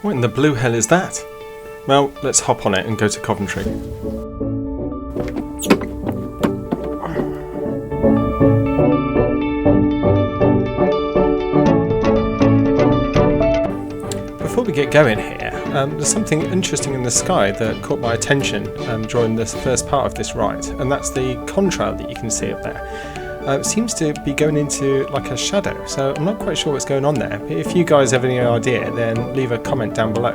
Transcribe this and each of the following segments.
What in the blue hell is that? Well, let's hop on it and go to Coventry. Before we get going here, there's something interesting in the sky that caught my attention during this first part of this ride, and that's the contrail that you can see up there. It seems to be going into like a shadow, so I'm not quite sure what's going on there. But if you guys have any idea, then leave a comment down below.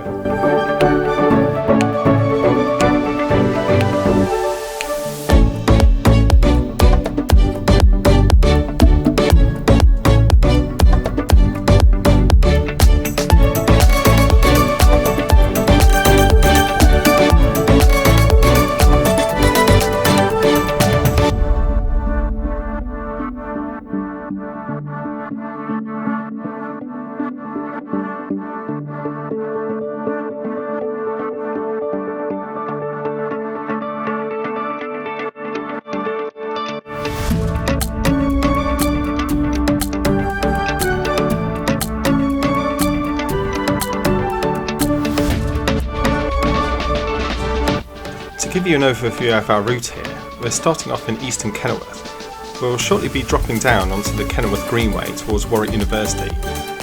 To give you an overview of our route here, we're starting off in eastern Kenilworth. We'll shortly be dropping down onto the Kenilworth Greenway towards Warwick University,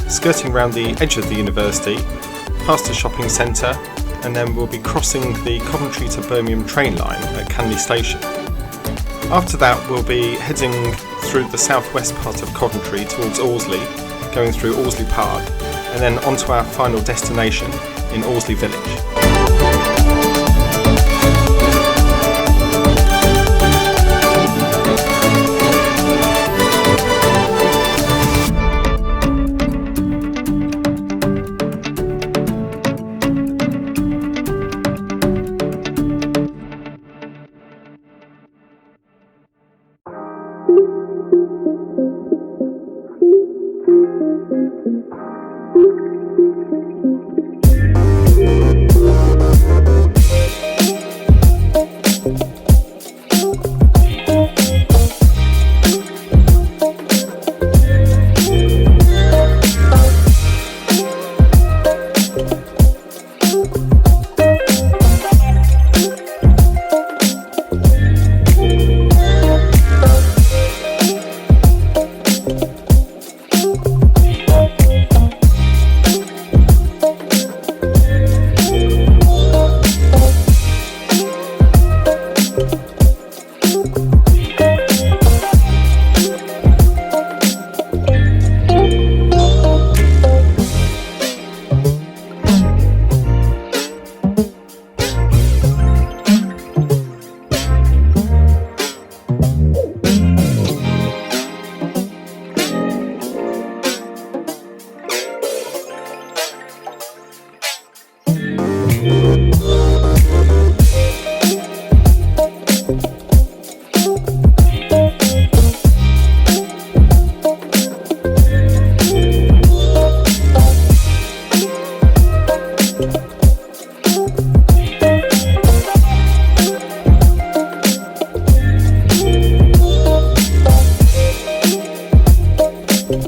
skirting around the edge of the university, past a shopping centre, and then we'll be crossing the Coventry to Birmingham train line at Canley Station. After that, we'll be heading through the southwest part of Coventry towards Allesley, going through Allesley Park, and then onto our final destination in Allesley Village.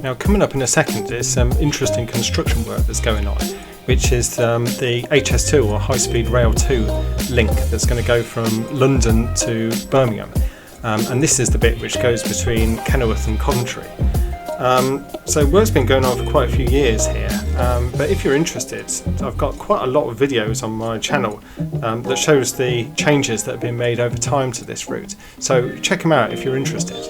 Now, coming up in a second is some interesting construction work that's going on, which is the HS2 or High Speed Rail 2 link that's going to go from London to Birmingham. And this is the bit which goes between Kenilworth and Coventry. So work's been going on for quite a few years here, but if you're interested, I've got quite a lot of videos on my channel that shows the changes that have been made over time to this route. So check them out if you're interested.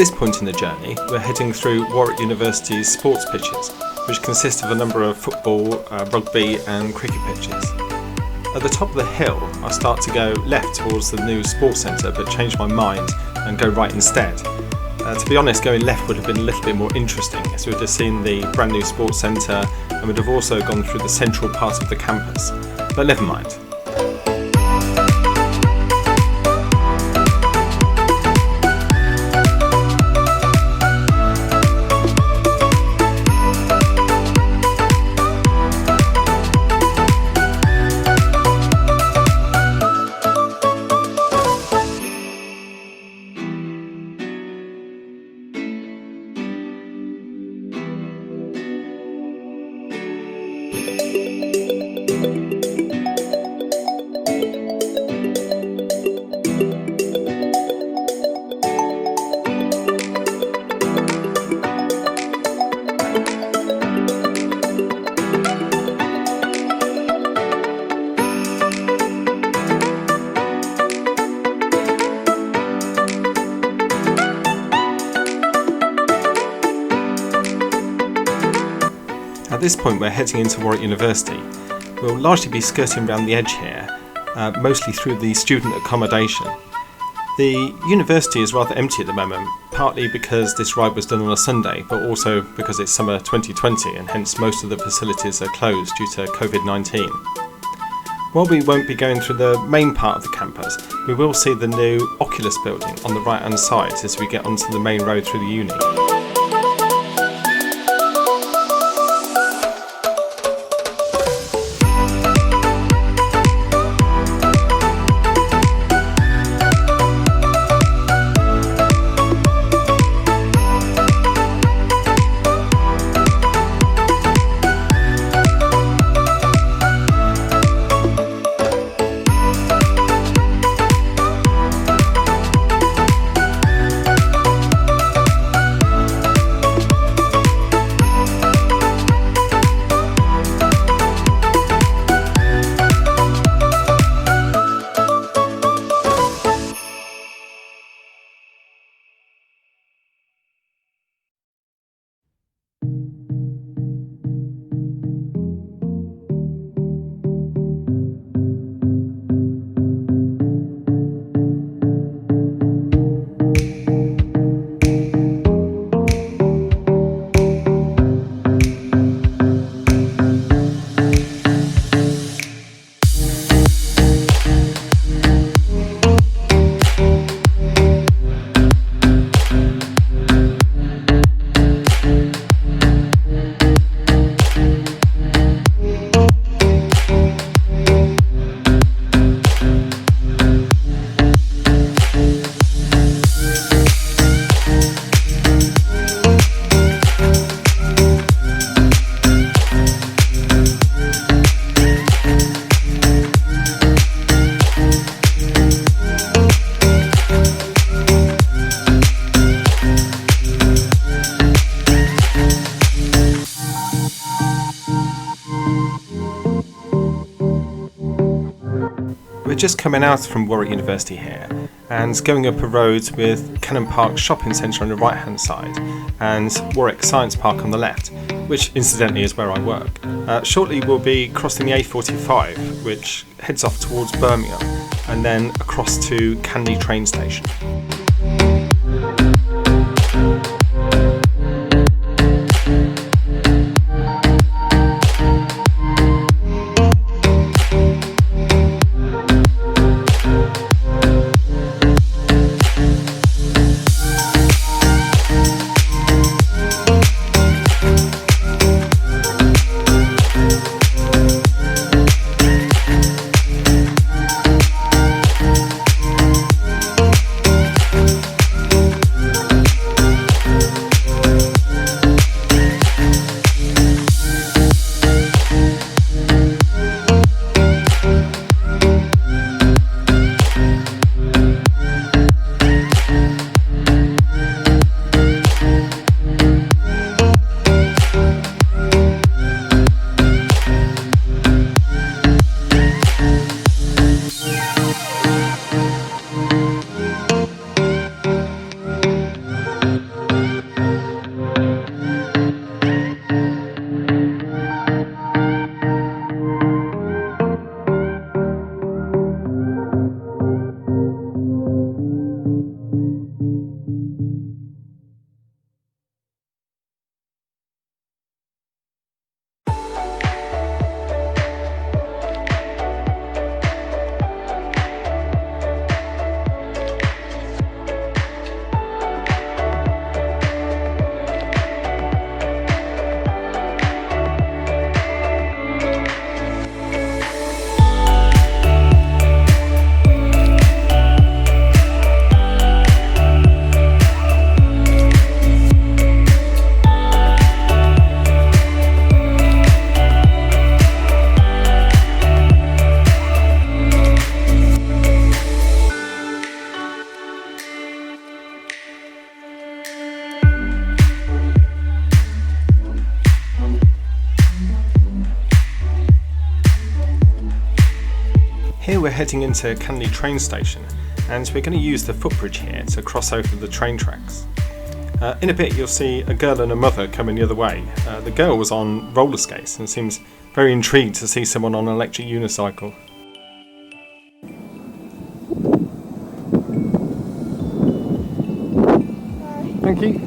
this point in the journey, we're heading through Warwick University's sports pitches, which consist of a number of football, rugby and cricket pitches. At the top of the hill, I start to go left towards the new sports centre, but change my mind and go right instead. To be honest, going left would have been a little bit more interesting, as we would have seen the brand new sports centre and would have also gone through the central part of the campus. But never mind. At this point we're heading into Warwick University. We'll largely be skirting around the edge here, mostly through the student accommodation. The university is rather empty at the moment, partly because this ride was done on a Sunday, but also because it's summer 2020 and hence most of the facilities are closed due to COVID-19. While we won't be going through the main part of the campus, we will see the new Oculus building on the right hand side as we get onto the main road through the uni. We're just coming out from Warwick University here and going up a road with Cannon Park Shopping Centre on the right hand side and Warwick Science Park on the left, which incidentally is where I work. Shortly we'll be crossing the A45, which heads off towards Birmingham and then across to Canley train station. Here we're heading into Kenilworth train station, and we're going to use the footbridge here to cross over the train tracks. In a bit you'll see a girl and a mother coming the other way. The girl was on roller skates and seems very intrigued to see someone on an electric unicycle. Thank you.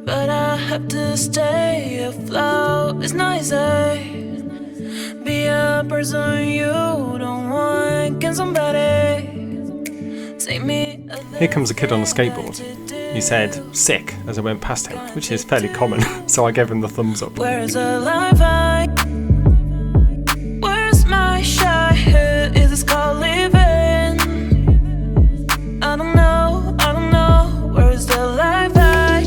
But I have to stay afloat. It's not easy. Be a person you don't want. Can somebody take me? Here comes a kid on a skateboard. He said sick as I went past him, which is fairly common, so I gave him the thumbs up. Where's the life I? Where's my shy head? Is this called living? I don't know, I don't know. Where's the life I?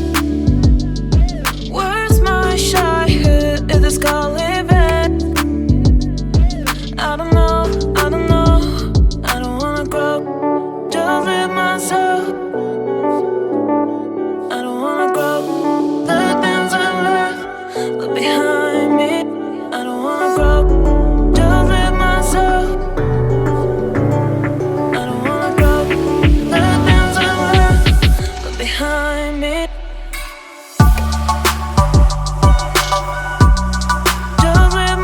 Where's my shy head? Is this called living? I don't know, I don't know. I don't wanna grow, just live myself. I don't wanna grow, the things I left behind me. I don't wanna grow, just live myself. I don't wanna grow, the things I left behind me. Just live behind me. Just live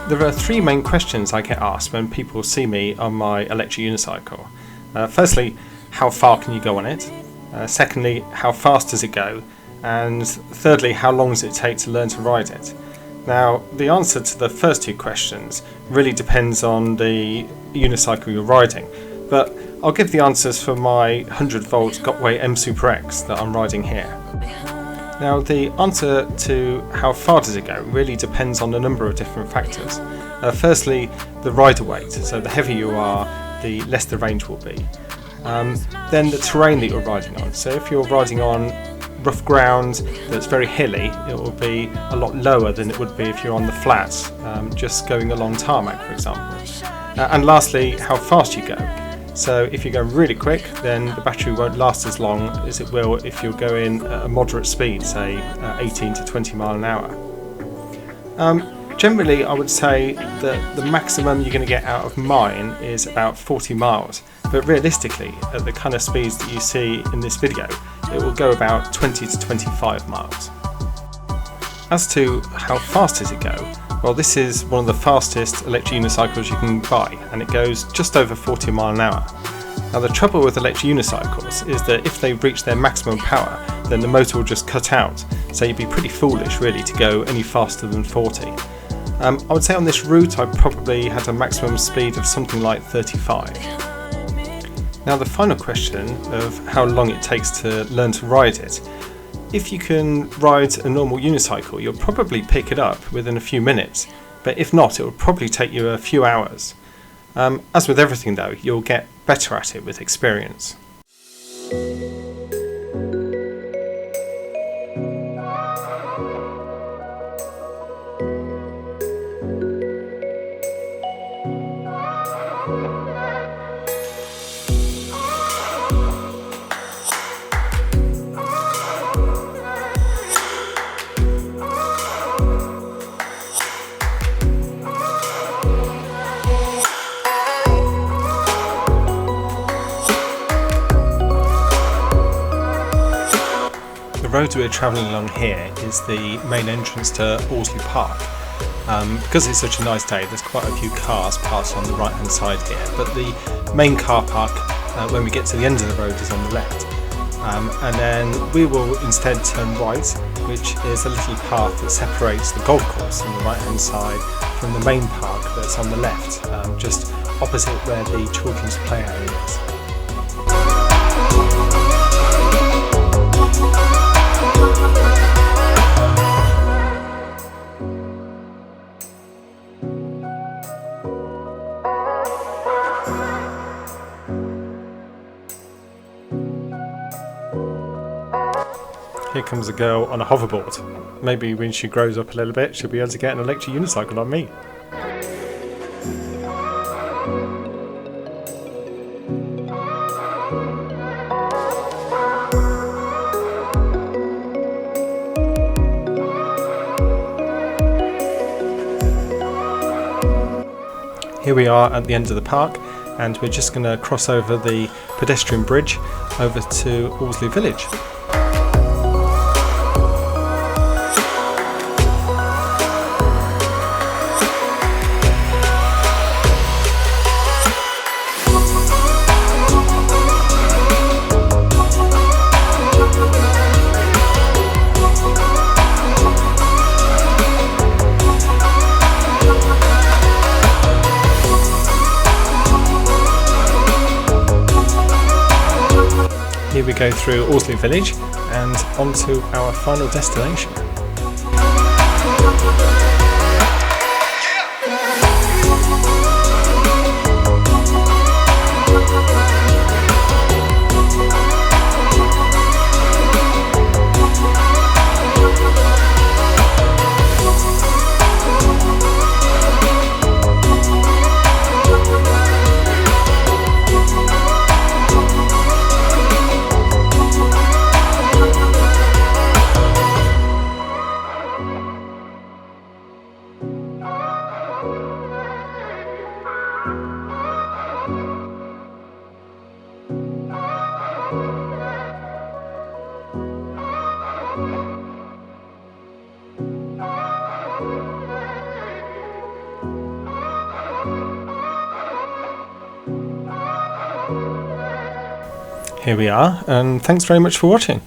There are three main questions I get asked when people see me on my electric unicycle. Firstly, how far can you go on it? Secondly, how fast does it go? And thirdly, how long does it take to learn to ride it? Now, the answer to the first two questions really depends on the unicycle you're riding, but I'll give the answers for my 100-volt Gotway M Super X that I'm riding here. Now, the answer to how far does it go really depends on a number of different factors. Firstly, the rider weight, so the heavier you are, the less the range will be. Then the terrain that you're riding on, so if you're riding on rough ground that's very hilly, it will be a lot lower than it would be if you're on the flats, just going along tarmac, for example. And lastly, how fast you go. So if you go really quick, then the battery won't last as long as it will if you're going at a moderate speed, say 18 to 20 mile an hour. Generally, I would say that the maximum you're going to get out of mine is about 40 miles, but realistically, at the kind of speeds that you see in this video, it will go about 20 to 25 miles. As to how fast does it go, well, this is one of the fastest electric unicycles you can buy, and it goes just over 40 miles an hour. Now, the trouble with electric unicycles is that if they reach their maximum power, then the motor will just cut out, so you'd be pretty foolish really to go any faster than 40. I would say on this route I probably had a maximum speed of something like 35. Now, the final question of how long it takes to learn to ride it. If you can ride a normal unicycle, you'll probably pick it up within a few minutes, but if not, it will probably take you a few hours. As with everything though, you'll get better at it with experience. The road we're travelling along here is the main entrance to Alsley Park. Because it's such a nice day, there's quite a few cars parked on the right hand side here, but the main car park when we get to the end of the road is on the left. And then we will instead turn right, which is a little path that separates the golf course on the right hand side from the main park that's on the left, just opposite where the children's play area is. Here comes a girl on a hoverboard. Maybe when she grows up a little bit, she'll be able to get an electric unicycle like me. Here we are at the end of the park, and we're just going to cross over the pedestrian bridge over to Alsley Village. Here we go through Alsley Village and onto our final destination. Here we are, and thanks very much for watching.